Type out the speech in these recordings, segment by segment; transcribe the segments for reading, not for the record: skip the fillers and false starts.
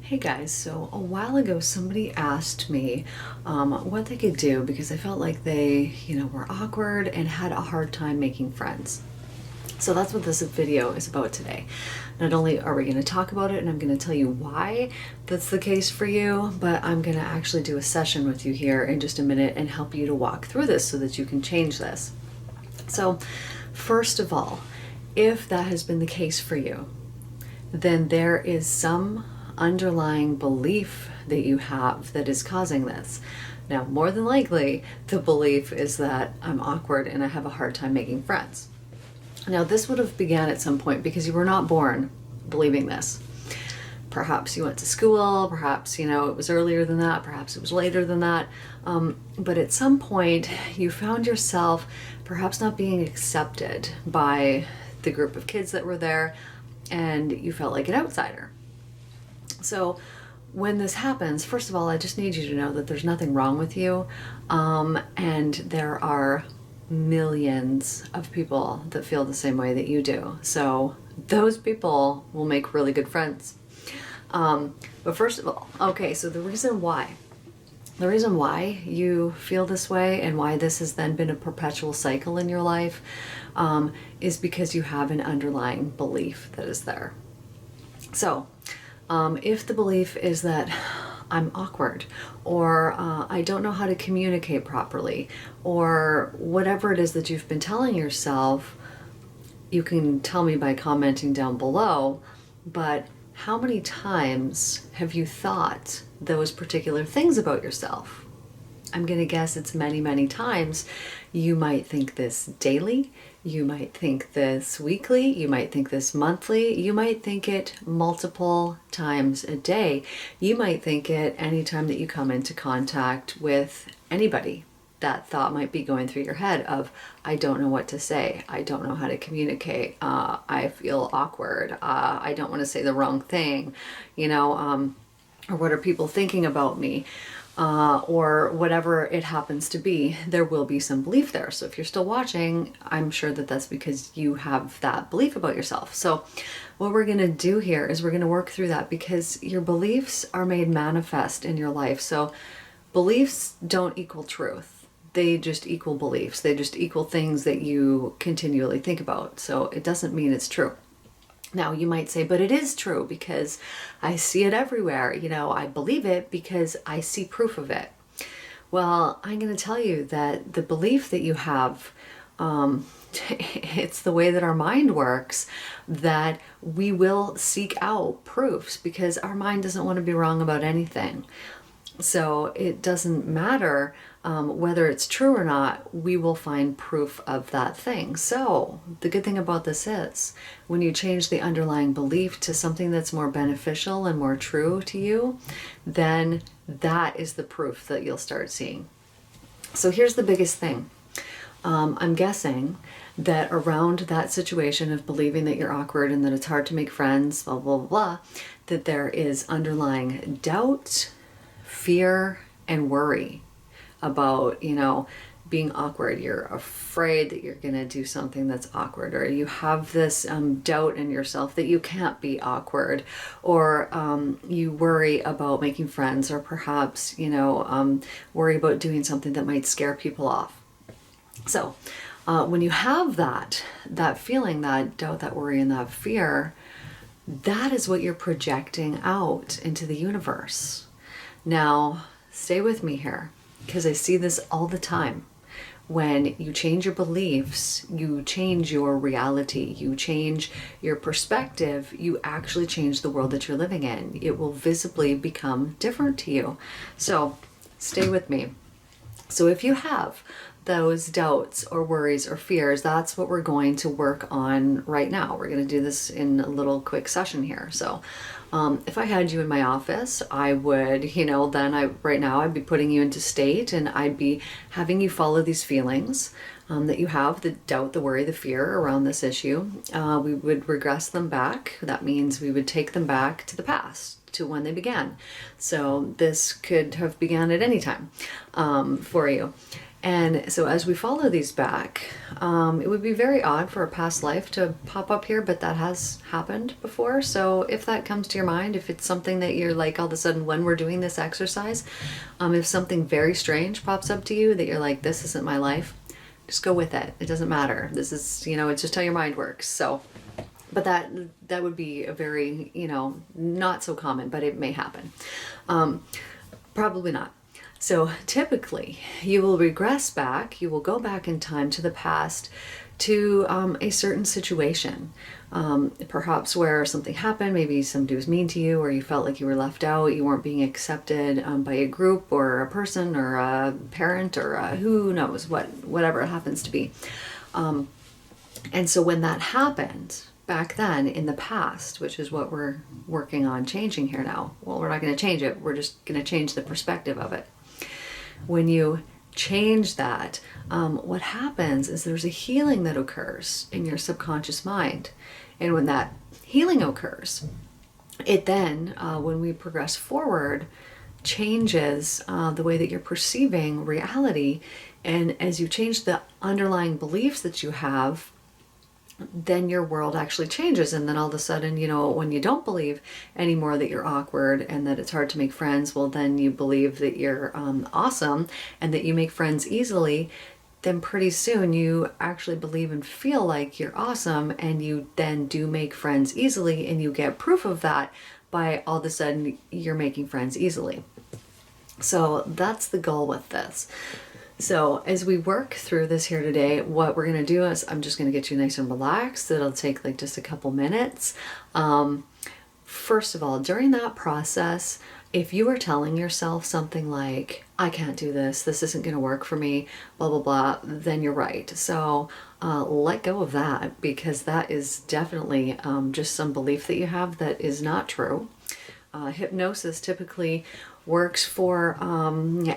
Hey guys, so a while ago somebody asked me what they could do because they felt like they, were awkward and had a hard time making friends. So that's what this video is about today. Not only are we going to talk about it and I'm going to tell you why that's the case for you, but I'm going to actually do a session with you here in just a minute and help you to walk through this so that you can change this. So first of all, if that has been the case for you, then there is some underlying belief that you have that is causing this. Now, more than likely, the belief is that I'm awkward and I have a hard time making friends. Now, this would have began at some point because you were not born believing this. Perhaps you went to school, perhaps, it was earlier than that, perhaps it was later than that. But at some point, you found yourself perhaps not being accepted by the group of kids that were there, and you felt like an outsider. So when this happens, first of all, I just need you to know that there's nothing wrong with you, and there are millions of people that feel the same way that you do. So those people will make really good friends. But first of all, okay, so the reason why you feel this way and why this has then been a perpetual cycle in your life is because you have an underlying belief that is there. So if the belief is that I'm awkward, or I don't know how to communicate properly, or whatever it is that you've been telling yourself, you can tell me by commenting down below, but how many times have you thought those particular things about yourself? I'm going to guess it's many, many times. You might think this daily, you might think this weekly, you might think this monthly, you might think it multiple times a day. You might think it anytime that you come into contact with anybody. That thought might be going through your head of, I don't know what to say, I don't know how to communicate, I feel awkward, I don't want to say the wrong thing, or what are people thinking about me? Or whatever it happens to be, there will be some belief there. So if you're still watching, I'm sure that that's because you have that belief about yourself. So what we're going to do here is we're going to work through that because your beliefs are made manifest in your life. So beliefs don't equal truth. They just equal beliefs. They just equal things that you continually think about. So it doesn't mean it's true. Now you might say, but it is true because I see it everywhere. I believe it because I see proof of it. Well, I'm going to tell you that the belief that you have, it's the way that our mind works, that we will seek out proofs because our mind doesn't want to be wrong about anything. So it doesn't matter whether it's true or not, we will find proof of that thing. So the good thing about this is when you change the underlying belief to something that's more beneficial and more true to you, then that is the proof that you'll start seeing. So here's the biggest thing. I'm guessing that around that situation of believing that you're awkward and that it's hard to make friends, blah, blah, blah, that there is underlying doubt, fear, and worry about, being awkward. You're afraid that you're going to do something that's awkward, or you have this doubt in yourself that you can't be awkward, or you worry about making friends, or perhaps, worry about doing something that might scare people off. So when you have that feeling, that doubt, that worry, and that fear, that is what you're projecting out into the universe. Now, stay with me here, because I see this all the time. When you change your beliefs, you change your reality, you change your perspective, you actually change the world that you're living in. It will visibly become different to you. So stay with me. So if you have those doubts or worries or fears, that's what we're going to work on right now. We're going to do this in a little quick session here. So if I had you in my office, I would, right now I'd be putting you into state and I'd be having you follow these feelings that you have, the doubt, the worry, the fear around this issue. We would regress them back. That means we would take them back to the past, to when they began. So this could have began at any time for you. And so as we follow these back, it would be very odd for a past life to pop up here, but that has happened before. So if that comes to your mind, if it's something that you're like all of a sudden when we're doing this exercise, if something very strange pops up to you that you're like, this isn't my life, just go with it. It doesn't matter. This is, it's just how your mind works. So, but that would be a very, not so common, but it may happen. Probably not. So typically you will regress back, you will go back in time to the past to a certain situation, perhaps where something happened, maybe somebody was mean to you, or you felt like you were left out, you weren't being accepted by a group or a person or a parent or who knows, whatever it happens to be. And so when that happened back then in the past, which is what we're working on changing here now, well, we're not going to change it, we're just going to change the perspective of it. When you change that, what happens is there's a healing that occurs in your subconscious mind. And when that healing occurs, it then, when we progress forward, changes the way that you're perceiving reality. And as you change the underlying beliefs that you have, then your world actually changes. And then all of a sudden, when you don't believe anymore that you're awkward and that it's hard to make friends, well, then you believe that you're awesome and that you make friends easily. Then pretty soon you actually believe and feel like you're awesome, and you then do make friends easily, and you get proof of that by all of a sudden you're making friends easily. So that's the goal with this. So as we work through this here today, what we're going to do is I'm just going to get you nice and relaxed. It'll take like just a couple minutes. First of all, during that process, if you are telling yourself something like, I can't do this isn't going to work for me, blah, blah, blah, then you're right. So let go of that, because that is definitely just some belief that you have that is not true. Hypnosis typically works for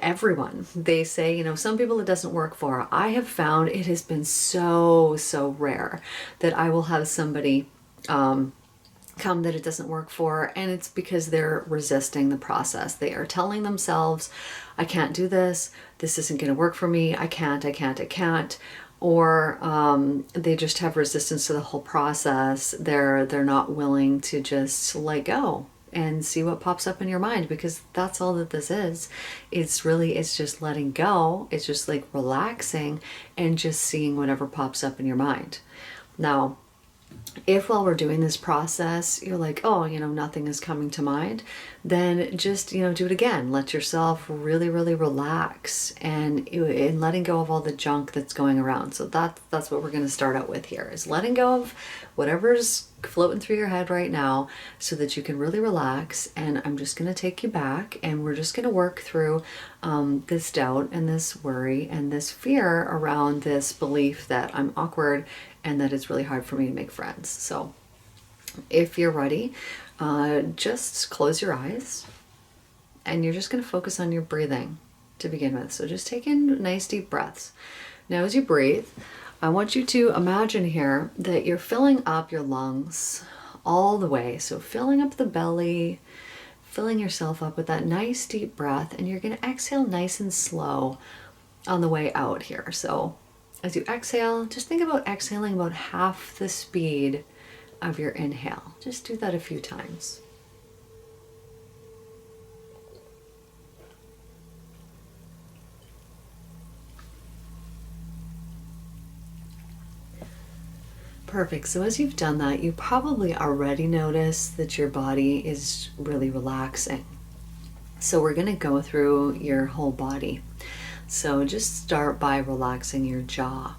everyone. They say, some people it doesn't work for. I have found it has been so rare that I will have somebody come that it doesn't work for, and it's because they're resisting the process. They are telling themselves, I can't do this isn't going to work for me, I can't, or they just have resistance to the whole process. They're not willing to just let go and see what pops up in your mind, because that's all that this is. It's just letting go. It's just like relaxing and just seeing whatever pops up in your mind. Now, if while we're doing this process, you're like, oh, nothing is coming to mind, then just, do it again. Let yourself really relax and letting go of all the junk that's going around. So that's what we're going to start out with here, is letting go of whatever's floating through your head right now so that you can really relax. And I'm just going to take you back, and we're just going to work through this doubt and this worry and this fear around this belief that I'm awkward and that it's really hard for me to make friends. So if you're ready, just close your eyes, and you're just going to focus on your breathing to begin with. So just take in nice deep breaths. Now as you breathe, I want you to imagine here that you're filling up your lungs all the way. So filling up the belly, filling yourself up with that nice deep breath, and you're going to exhale nice and slow on the way out here. So as you exhale, just think about exhaling about half the speed of your inhale. Just do that a few times. Perfect. So as you've done that, you probably already noticed that your body is really relaxing. So we're going to go through your whole body. So just start by relaxing your jaw.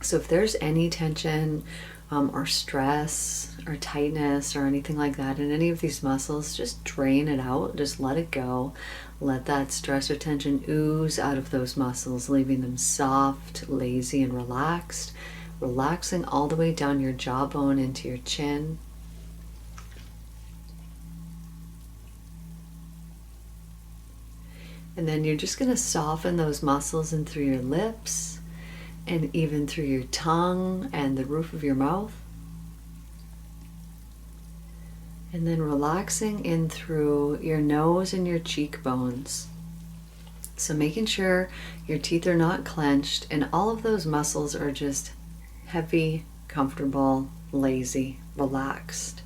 So if there's any tension or stress or tightness or anything like that in any of these muscles, just drain it out. Just let it go. Let that stress or tension ooze out of those muscles, leaving them soft, lazy, and relaxed. Relaxing all the way down your jawbone into your chin. And then you're just going to soften those muscles in through your lips and even through your tongue and the roof of your mouth. And then relaxing in through your nose and your cheekbones. So making sure your teeth are not clenched and all of those muscles are just heavy, comfortable, lazy, relaxed.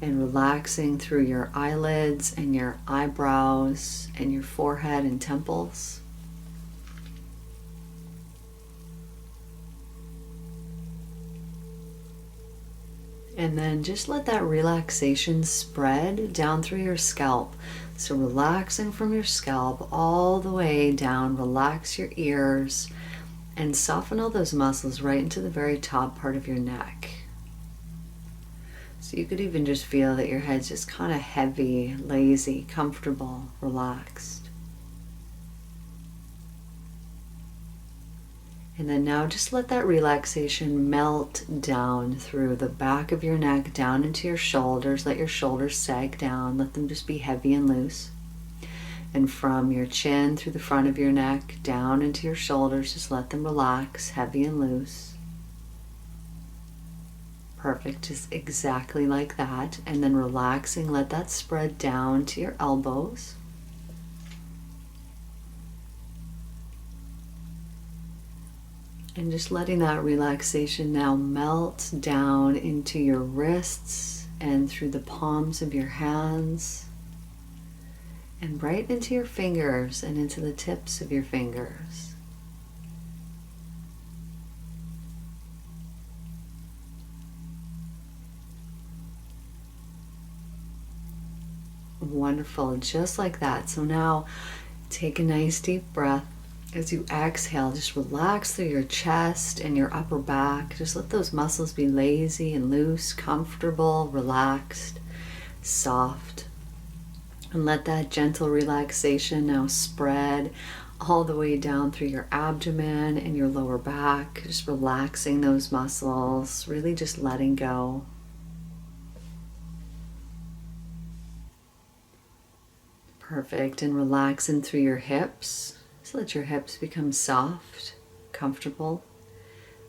And relaxing through your eyelids and your eyebrows and your forehead and temples. And then just let that relaxation spread down through your scalp. So relaxing from your scalp all the way down, relax your ears and soften all those muscles right into the very top part of your neck. So you could even just feel that your head's just kind of heavy, lazy, comfortable, relaxed. And then now just let that relaxation melt down through the back of your neck, down into your shoulders. Let your shoulders sag down. Let them just be heavy and loose. And from your chin through the front of your neck, down into your shoulders, just let them relax, heavy and loose. Perfect, just exactly like that. And then relaxing, let that spread down to your elbows. And just letting that relaxation now melt down into your wrists and through the palms of your hands and right into your fingers and into the tips of your fingers. Wonderful, just like that. So now take a nice deep breath. As you exhale, just relax through your chest and your upper back. Just let those muscles be lazy and loose, comfortable, relaxed, soft. And let that gentle relaxation now spread all the way down through your abdomen and your lower back. Just relaxing those muscles, really just letting go. Perfect, and relaxing through your hips. So let your hips become soft, comfortable,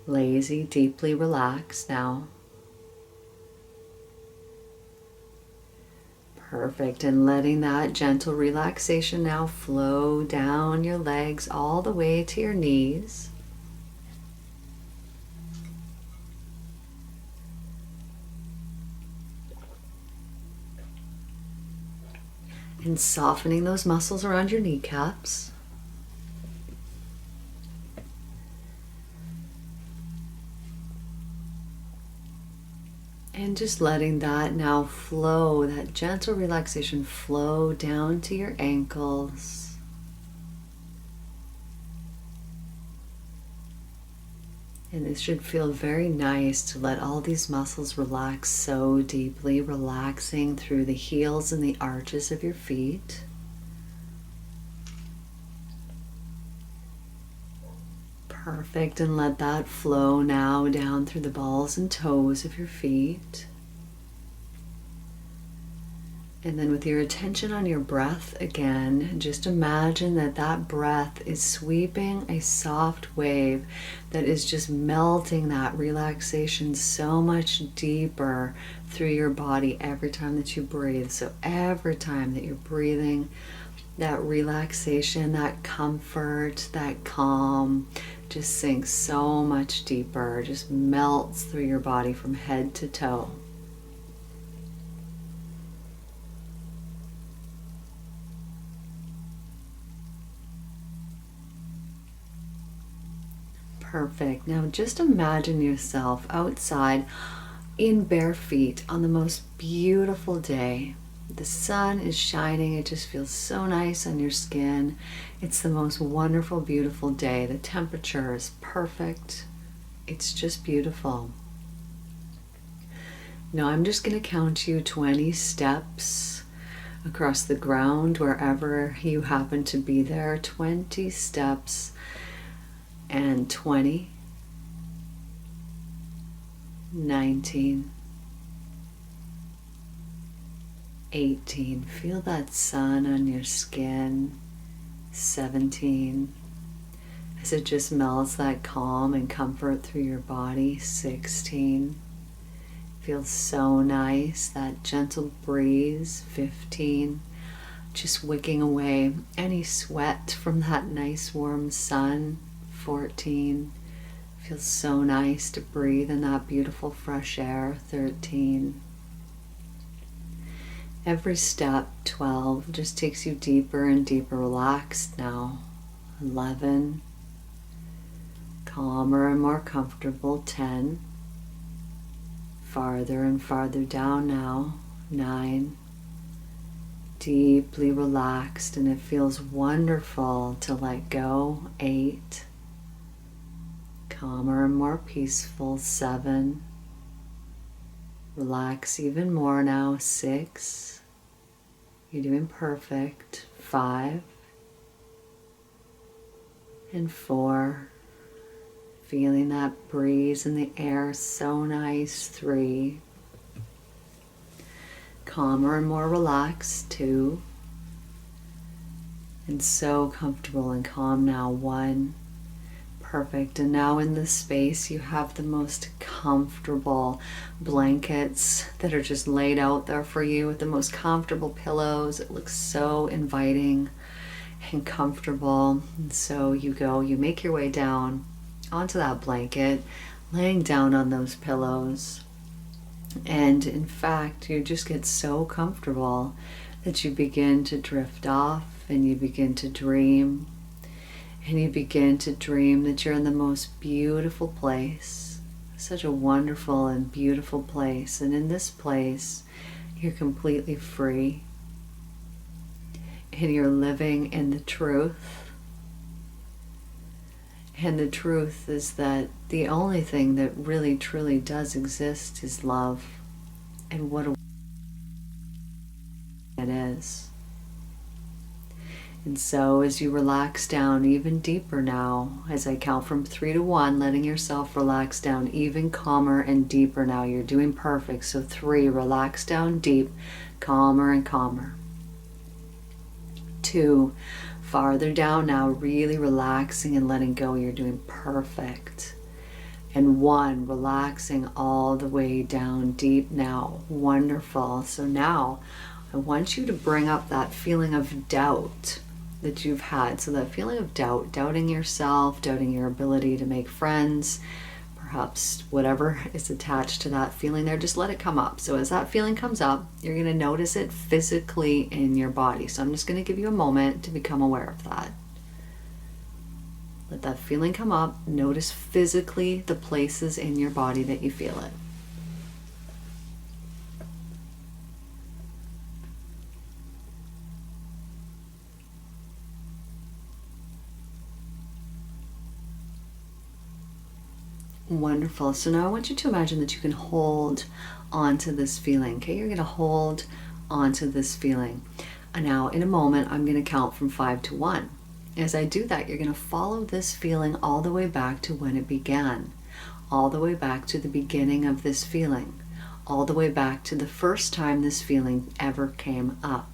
lazy, deeply relaxed now. Perfect, and letting that gentle relaxation now flow down your legs all the way to your knees. And softening those muscles around your kneecaps. And just letting that now flow, that gentle relaxation flow down to your ankles. And it should feel very nice to let all these muscles relax so deeply, relaxing through the heels and the arches of your feet. Perfect, and let that flow now down through the balls and toes of your feet. And then with your attention on your breath again, just imagine that that breath is sweeping a soft wave that is just melting that relaxation so much deeper through your body every time that you breathe. So every time that you're breathing, that relaxation, that comfort, that calm just sinks so much deeper, just melts through your body from head to toe. Perfect. Now just imagine yourself outside in bare feet on the most beautiful day. The sun is shining. It just feels so nice on your skin. It's the most wonderful, beautiful day. The temperature is perfect. It's just beautiful. Now I'm just going to count you 20 steps across the ground wherever you happen to be there. 20 steps. And 20, 19, 18, feel that sun on your skin. 17, as it just melts that calm and comfort through your body. 16, feels so nice, that gentle breeze. 15, just wicking away any sweat from that nice warm sun. 14. Feels so nice to breathe in that beautiful fresh air. 13. Every step, 12, just takes you deeper and deeper relaxed now. 11. Calmer and more comfortable. 10. Farther and farther down now. 9. Deeply relaxed, and it feels wonderful to let go. 8. Calmer and more peaceful. 7. Relax even more now. 6. You're doing perfect. 5. And 4. Feeling that breeze in the air, so nice. 3. Calmer and more relaxed. 2. And so comfortable and calm now. 1. Perfect. And now in this space you have the most comfortable blankets that are just laid out there for you with the most comfortable pillows. It looks so inviting and comfortable. And so you make your way down onto that blanket, laying down on those pillows. And in fact, you just get so comfortable that you begin to drift off and you begin to dream. And you begin to dream that you're in the most beautiful place, such a wonderful and beautiful place. And in this place, you're completely free. And you're living in the truth. And the truth is that the only thing that really truly does exist is love. And what a it is. And so as you relax down even deeper now, as I count from 3 to 1, letting yourself relax down even calmer and deeper now. You're doing perfect. So 3, relax down deep, calmer and calmer. 2, farther down now, really relaxing and letting go. You're doing perfect. And 1, relaxing all the way down deep now. Wonderful. So now I want you to bring up that feeling of doubt that you've had. So that feeling of doubt, doubting yourself, doubting your ability to make friends, perhaps whatever is attached to that feeling there, just let it come up. So as that feeling comes up, you're going to notice it physically in your body. So I'm just going to give you a moment to become aware of that. Let that feeling come up. Notice physically the places in your body that you feel it. Wonderful. So now I want you to imagine that you can hold onto this feeling. Okay, you're going to hold onto this feeling. And now in a moment, I'm going to count from 5 to 1. As I do that, you're going to follow this feeling all the way back to when it began, all the way back to the beginning of this feeling, all the way back to the first time this feeling ever came up.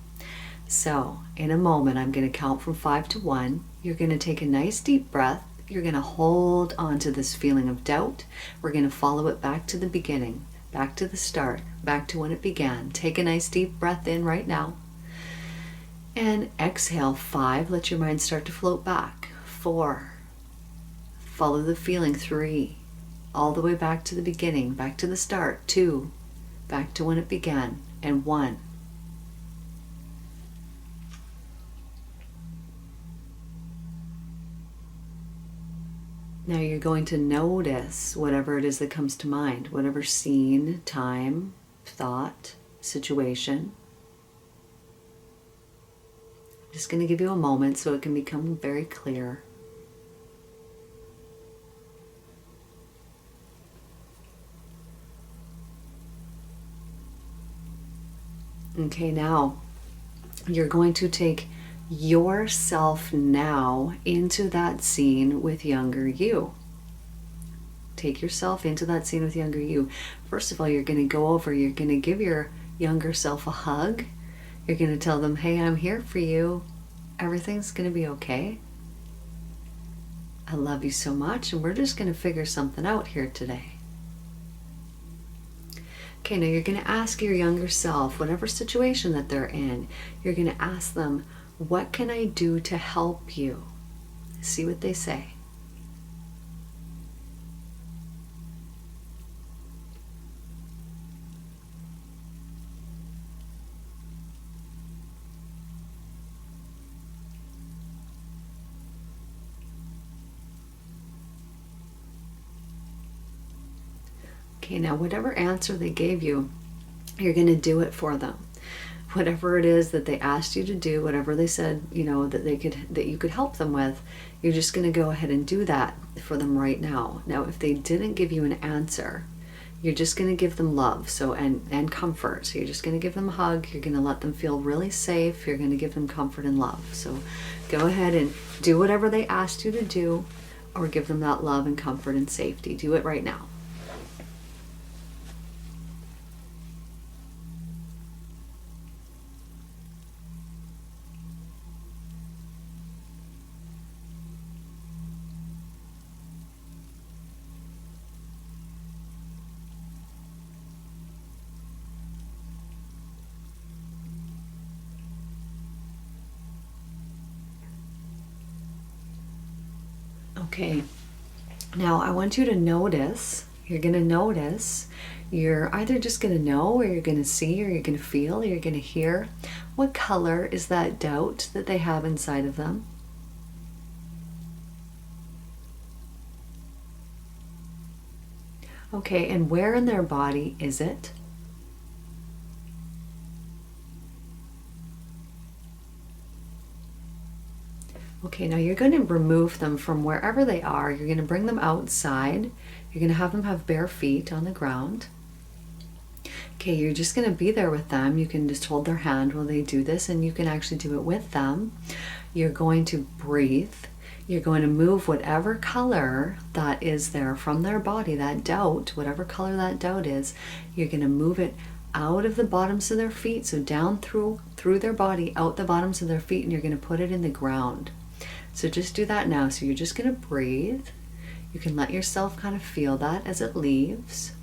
So in a moment, I'm going to count from 5 to 1. You're going to take a nice deep breath. You're going to hold on to this feeling of doubt. We're going to follow it back to the beginning, back to the start, back to when it began. Take a nice deep breath in right now. And exhale. 5, let your mind start to float back. 4, follow the feeling. 3, all the way back to the beginning, back to the start. 2, back to when it began. And 1. Now you're going to notice whatever it is that comes to mind, whatever scene, time, thought, situation. I'm just going to give you a moment so it can become very clear. Okay, now you're going to take yourself now into that scene with younger you. Take yourself into that scene with younger you. First of all, you're going to give your younger self a hug. You're going to tell them, hey, I'm here for you. Everything's going to be okay. I love you so much, and we're just going to figure something out here today. Okay, now you're going to ask your younger self, whatever situation that they're in, you're going to ask them, what can I do to help you? See what they say. Okay, now whatever answer they gave you, you're going to do it for them. Whatever it is that they asked you to do, whatever they said, that you could help them with, you're just going to go ahead and do that for them right now. Now, if they didn't give you an answer, you're just going to give them love, and comfort. So you're just going to give them a hug. You're going to let them feel really safe. You're going to give them comfort and love. So go ahead and do whatever they asked you to do, or give them that love and comfort and safety. Do it right now. Okay, now I want you to notice, you're either just going to know, or you're going to see, or you're going to feel, or you're going to hear. What color is that doubt that they have inside of them? Okay, and where in their body is it? Okay, now you're going to remove them from wherever they are. You're going to bring them outside. You're going to have them have bare feet on the ground. Okay, you're just going to be there with them. You can just hold their hand while they do this, and you can actually do it with them. You're going to breathe. You're going to move whatever color that is there from their body, that doubt, whatever color that doubt is, you're going to move it out of the bottoms of their feet, so down through their body, out the bottoms of their feet, and you're going to put it in the ground. So just do that now. So you're just going to breathe. You can let yourself kind of feel that as it leaves,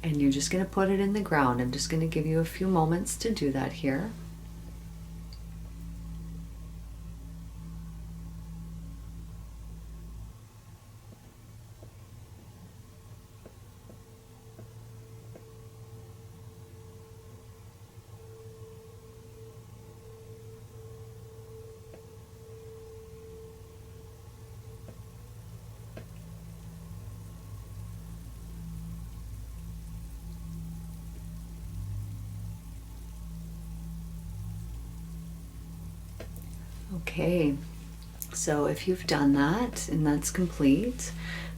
and you're just going to put it in the ground. I'm just going to give you a few moments to do that here. Okay, so if you've done that and that's complete,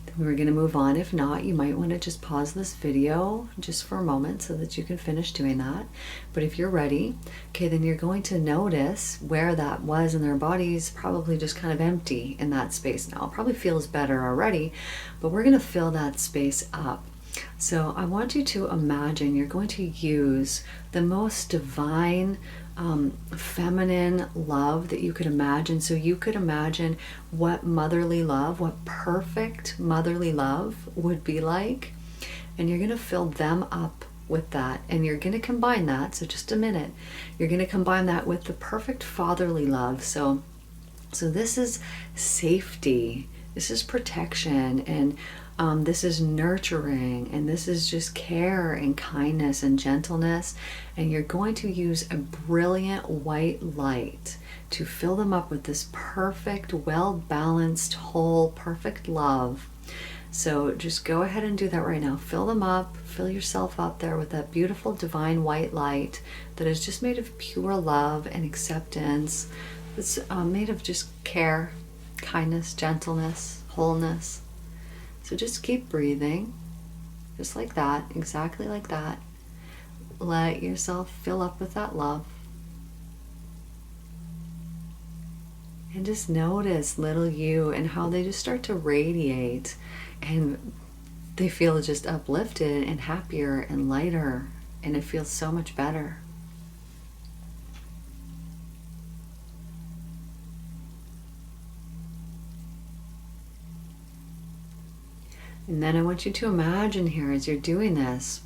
then we're going to move on. If not, you might want to just pause this video just for a moment so that you can finish doing that. But if you're ready, okay, then you're going to notice where that was in their bodies, probably just kind of empty in that space now. It probably feels better already, but we're going to fill that space up. So I want you to imagine you're going to use the most divine, feminine love that you could imagine. So you could imagine what motherly love, what perfect motherly love would be like. And you're going to fill them up with that. And you're going to combine that. So just a minute. You're going to combine that with the perfect fatherly love. So this is safety. This is protection, and this is nurturing, and this is just care and kindness and gentleness. And you're going to use a brilliant white light to fill them up with this perfect, well-balanced, whole, perfect love. So just go ahead and do that right now. Fill them up, fill yourself up there with that beautiful divine white light that is just made of pure love and acceptance. It's made of just care, kindness, gentleness, wholeness. So just keep breathing, just like that, exactly like that. Let yourself fill up with that love. And just notice little you and how they just start to radiate, and they feel just uplifted and happier and lighter, and it feels so much better. And then I want you to imagine here as you're doing this,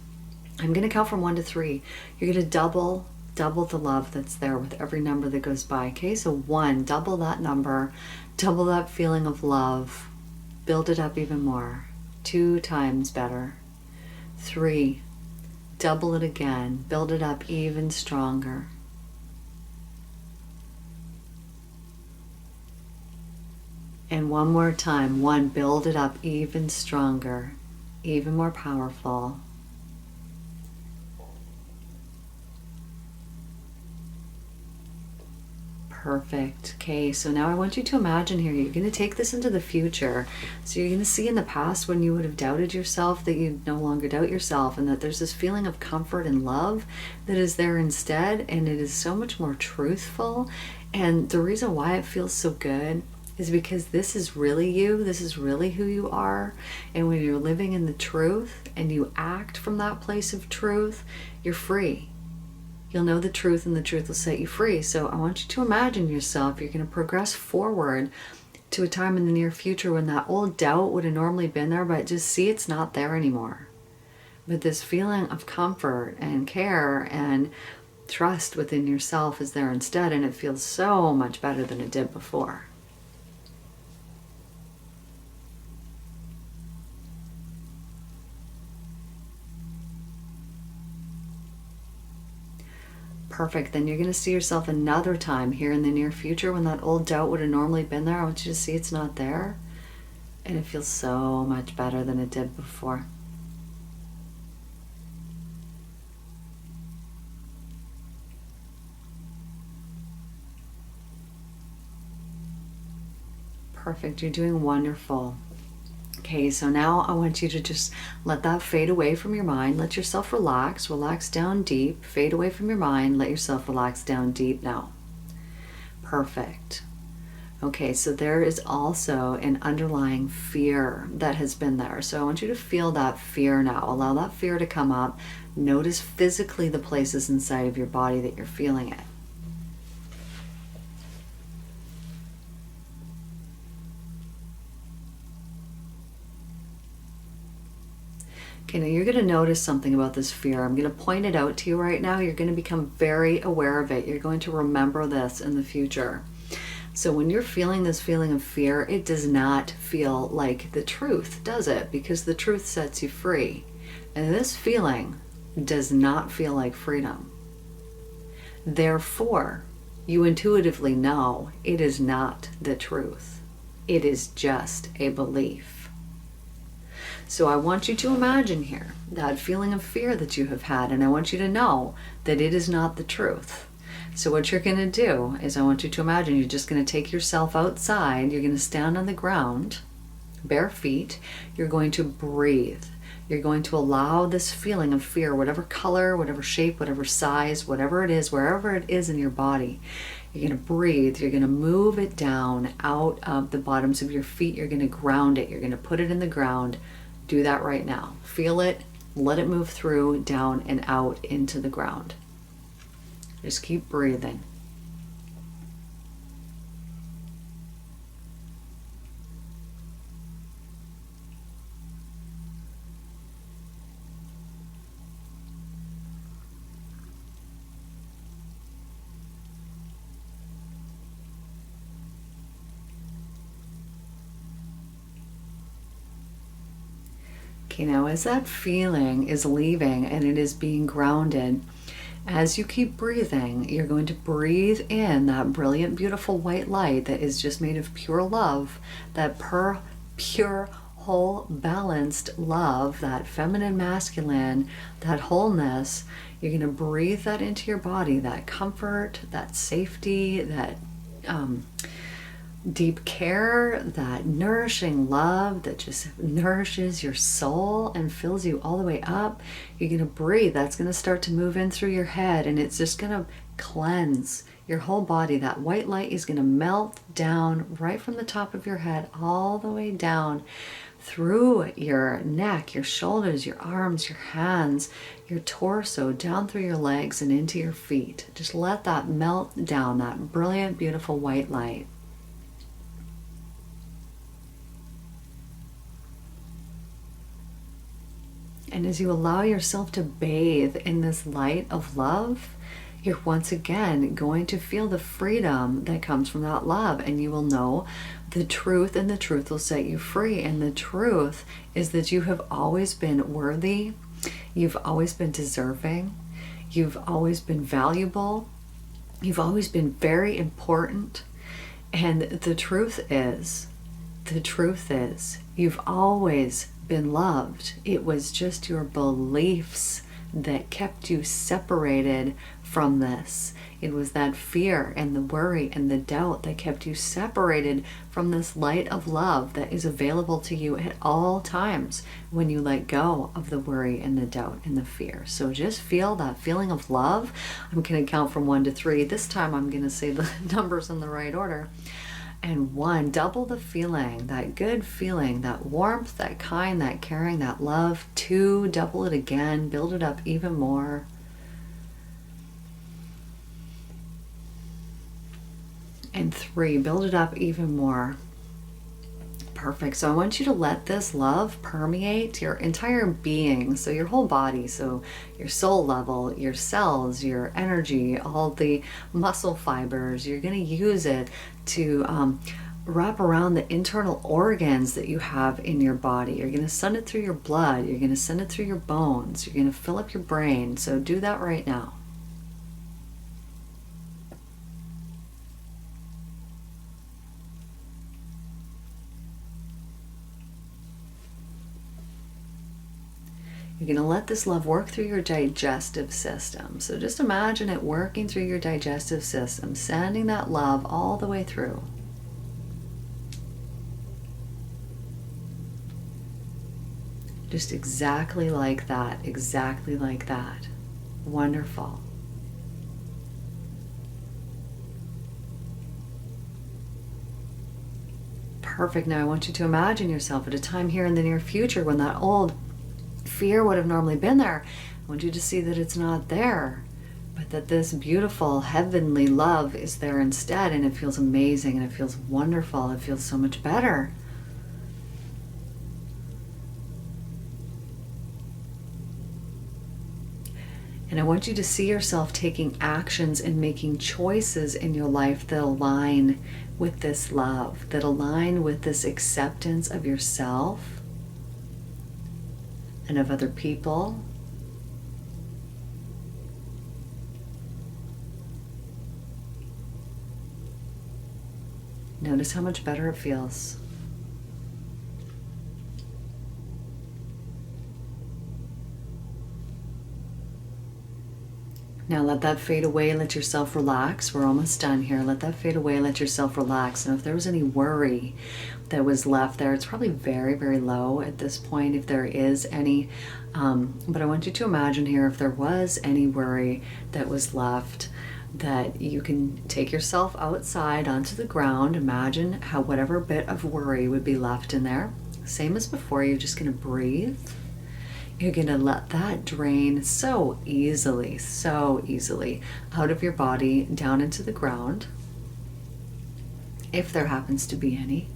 I'm going to count from 1 to 3. You're going to double the love that's there with every number that goes by. Okay, so 1, double that number, double that feeling of love, build it up even more. 2 times better. 3, double it again, build it up even stronger. And one more time. 1, build it up even stronger, even more powerful. Perfect. Okay, so now I want you to imagine here, you're going to take this into the future. So you're going to see in the past when you would have doubted yourself that you no longer doubt yourself, and that there's this feeling of comfort and love that is there instead, and it is so much more truthful. And the reason why it feels so good is because this is really you, this is really who you are. And when you're living in the truth and you act from that place of truth, you're free. You'll know the truth, and the truth will set you free. So I want you to imagine yourself, you're going to progress forward to a time in the near future when that old doubt would have normally been there, but just see it's not there anymore. But this feeling of comfort and care and trust within yourself is there instead, and it feels so much better than it did before. Perfect. Then you're going to see yourself another time here in the near future when that old doubt would have normally been there. I want you to see it's not there. And it feels so much better than it did before. Perfect. You're doing wonderful. Okay, so now I want you to just let that fade away from your mind. Let yourself relax. Relax down deep. Fade away from your mind. Let yourself relax down deep now. Perfect. Okay, so there is also an underlying fear that has been there. So I want you to feel that fear now. Allow that fear to come up. Notice physically the places inside of your body that you're feeling it. Okay, now you're going to notice something about this fear. I'm going to point it out to you right now. You're going to become very aware of it. You're going to remember this in the future. So when you're feeling this feeling of fear, it does not feel like the truth, does it? Because the truth sets you free. And this feeling does not feel like freedom. Therefore, you intuitively know it is not the truth. It is just a belief. So I want you to imagine here that feeling of fear that you have had, and I want you to know that it is not the truth. So what you're going to do is I want you to imagine you're just going to take yourself outside. You're going to stand on the ground, bare feet. You're going to breathe. You're going to allow this feeling of fear, whatever color, whatever shape, whatever size, whatever it is, wherever it is in your body, you're going to breathe. You're going to move it down out of the bottoms of your feet. You're going to ground it. You're going to put it in the ground. Do that right now. Feel it. Let it move through, down and out into the ground. Just keep breathing. Okay, now as that feeling is leaving and it is being grounded, as you keep breathing, you're going to breathe in that brilliant, beautiful white light that is just made of pure love, that pure, whole, balanced love, that feminine, masculine, that wholeness. You're going to breathe that into your body, that comfort, that safety, that deep care, that nourishing love that just nourishes your soul and fills you all the way up. You're going to breathe. That's going to start to move in through your head, and it's just going to cleanse your whole body. That white light is going to melt down right from the top of your head all the way down through your neck, your shoulders, your arms, your hands, your torso, down through your legs and into your feet. Just let that melt down, that brilliant, beautiful white light. And as you allow yourself to bathe in this light of love, you're once again going to feel the freedom that comes from that love, and you will know the truth, and the truth will set you free. And the truth is that you have always been worthy, you've always been deserving, you've always been valuable, you've always been very important. And the truth is, you've always been loved. It was just your beliefs that kept you separated from this. It was that fear and the worry and the doubt that kept you separated from this light of love that is available to you at all times when you let go of the worry and the doubt and the fear. So just feel that feeling of love. I'm going to count from 1 to 3. This time I'm going to say the numbers in the right order. And 1, double the feeling, that good feeling, that warmth, that kind, that caring, that love. 2, double it again, build it up even more. And 3, build it up even more. Perfect. So I want you to let this love permeate your entire being, so your whole body, so your soul level, your cells, your energy, all the muscle fibers. You're going to use it to wrap around the internal organs that you have in your body. You're going to send it through your blood. You're going to send it through your bones. You're going to fill up your brain. So do that right now. You're going to let this love work through your digestive system. So just imagine it working through your digestive system, sending that love all the way through. Just exactly like that, exactly like that. Wonderful. Perfect. Now I want you to imagine yourself at a time here in the near future when that old fear would have normally been there. I want you to see that it's not there, but that this beautiful heavenly love is there instead, and it feels amazing and it feels wonderful. It feels so much better. And I want you to see yourself taking actions and making choices in your life that align with this love, that align with this acceptance of yourself and of other people. Notice how much better it feels. Now let that fade away, let yourself relax. We're almost done here. Let that fade away, let yourself relax. And if there was any worry that was left there, it's probably very, very low at this point, if there is any. But I want you to imagine here, if there was any worry that was left, that you can take yourself outside onto the ground. Imagine how whatever bit of worry would be left in there. Same as before, you're just going to breathe. You're going to let that drain so easily out of your body down into the ground, if there happens to be any.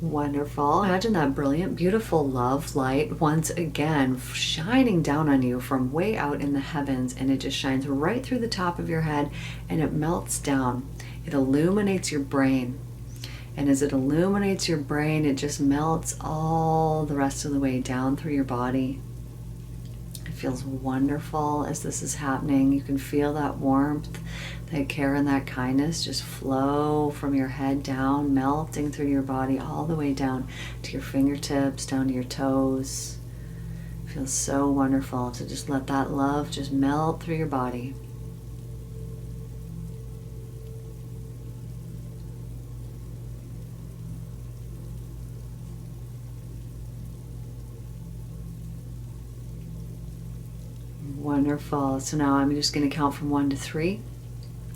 Wonderful. Imagine that brilliant, beautiful love light once again shining down on you from way out in the heavens, and it just shines right through the top of your head and it melts down. It illuminates your brain. And as it illuminates your brain, it just melts all the rest of the way down through your body. It feels wonderful as this is happening. You can feel that warmth, that care, and that kindness just flow from your head down, melting through your body all the way down to your fingertips, down to your toes. It feels so wonderful to just let that love just melt through your body. Wonderful. So now I'm just going to count from 1 to 3.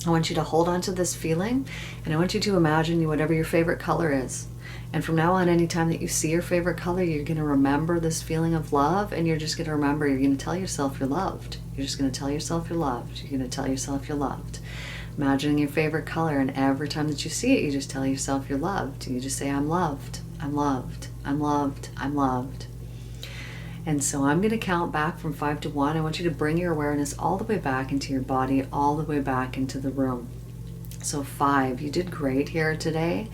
I want you to hold on to this feeling, and I want you to imagine whatever your favorite color is. And from now on, anytime that you see your favorite color, you're going to remember this feeling of love, and you're just going to remember, you're going to tell yourself you're loved. You're just going to tell yourself you're loved. You're going to tell yourself you're loved. Imagining your favorite color, and every time that you see it, you just tell yourself you're loved. You just say, I'm loved, I'm loved, I'm loved, I'm loved. And so I'm going to count back from 5 to 1. I want you to bring your awareness all the way back into your body, all the way back into the room. So 5, you did great here today.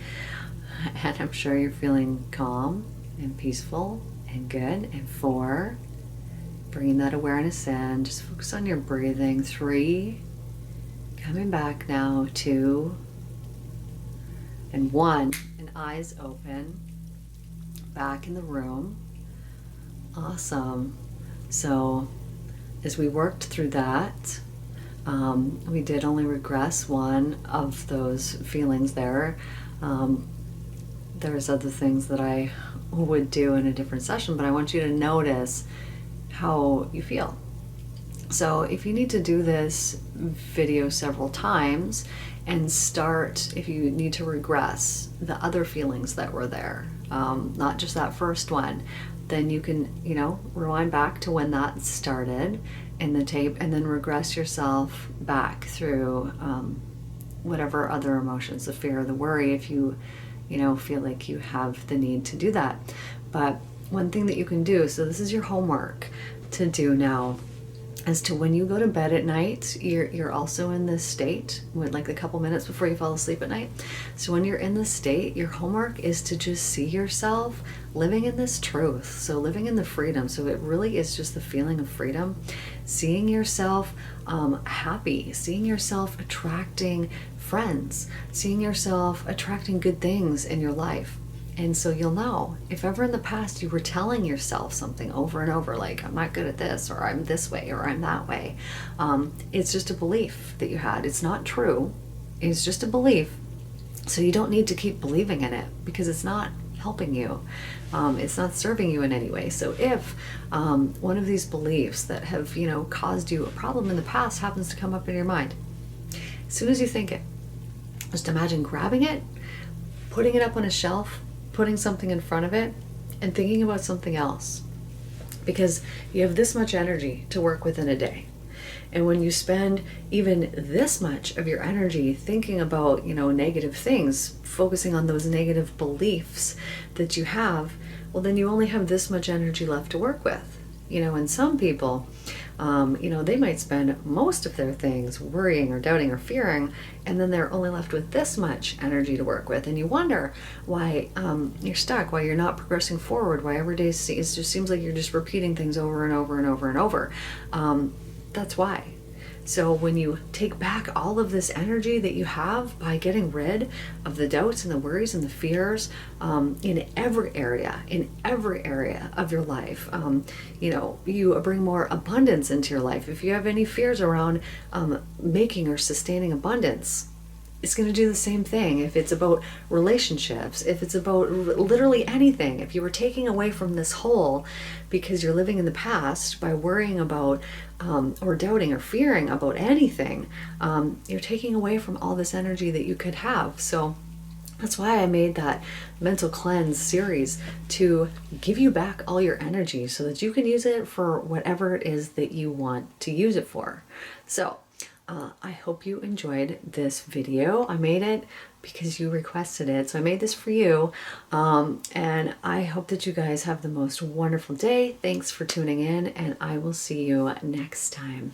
And I'm sure you're feeling calm and peaceful and good. And 4, bringing that awareness in, just focus on your breathing. 3, coming back now. 2, and 1, and eyes open, back in the room. Awesome. So as we worked through that, we did only regress one of those feelings there. There's other things that I would do in a different session, but I want you to notice how you feel. So if you need to do this video several times and start, if you need to regress the other feelings that were there, not just that first one, then you can, rewind back to when that started in the tape, and then regress yourself back through whatever other emotions, the fear, the worry, if you feel like you have the need to do that. But one thing that you can do, so this is your homework to do now, as to when you go to bed at night, you're also in this state, like a couple minutes before you fall asleep at night. So when you're in this state, your homework is to just see yourself living in this truth. So living in the freedom. So it really is just the feeling of freedom. Seeing yourself happy, seeing yourself attracting friends, seeing yourself attracting good things in your life. And so you'll know, if ever in the past you were telling yourself something over and over, like, I'm not good at this, or I'm this way, or I'm that way, it's just a belief that you had. It's not true. It's just a belief. So you don't need to keep believing in it, because it's not helping you. It's not serving you in any way. So if one of these beliefs that have, caused you a problem in the past happens to come up in your mind, as soon as you think it, just imagine grabbing it, putting it up on a shelf, putting something in front of it, and thinking about something else. Because you have this much energy to work with in a day. And when you spend even this much of your energy thinking about, negative things, focusing on those negative beliefs that you have, well, then you only have this much energy left to work with. And some people, they might spend most of their things worrying or doubting or fearing, and then they're only left with this much energy to work with. And you wonder why you're stuck, why you're not progressing forward, why every day it just seems like you're just repeating things over and over and over and over. That's why. So when you take back all of this energy that you have by getting rid of the doubts and the worries and the fears in every area of your life, you bring more abundance into your life. If you have any fears around making or sustaining abundance, it's going to do the same thing. If it's about relationships, if it's about literally anything, if you were taking away from this whole because you're living in the past by worrying about or doubting or fearing about anything, you're taking away from all this energy that you could have. So that's why I made that mental cleanse series, to give you back all your energy so that you can use it for whatever it is that you want to use it for. So I hope you enjoyed this video. I made it because you requested it, so I made this for you. And I hope that you guys have the most wonderful day. Thanks for tuning in, and I will see you next time.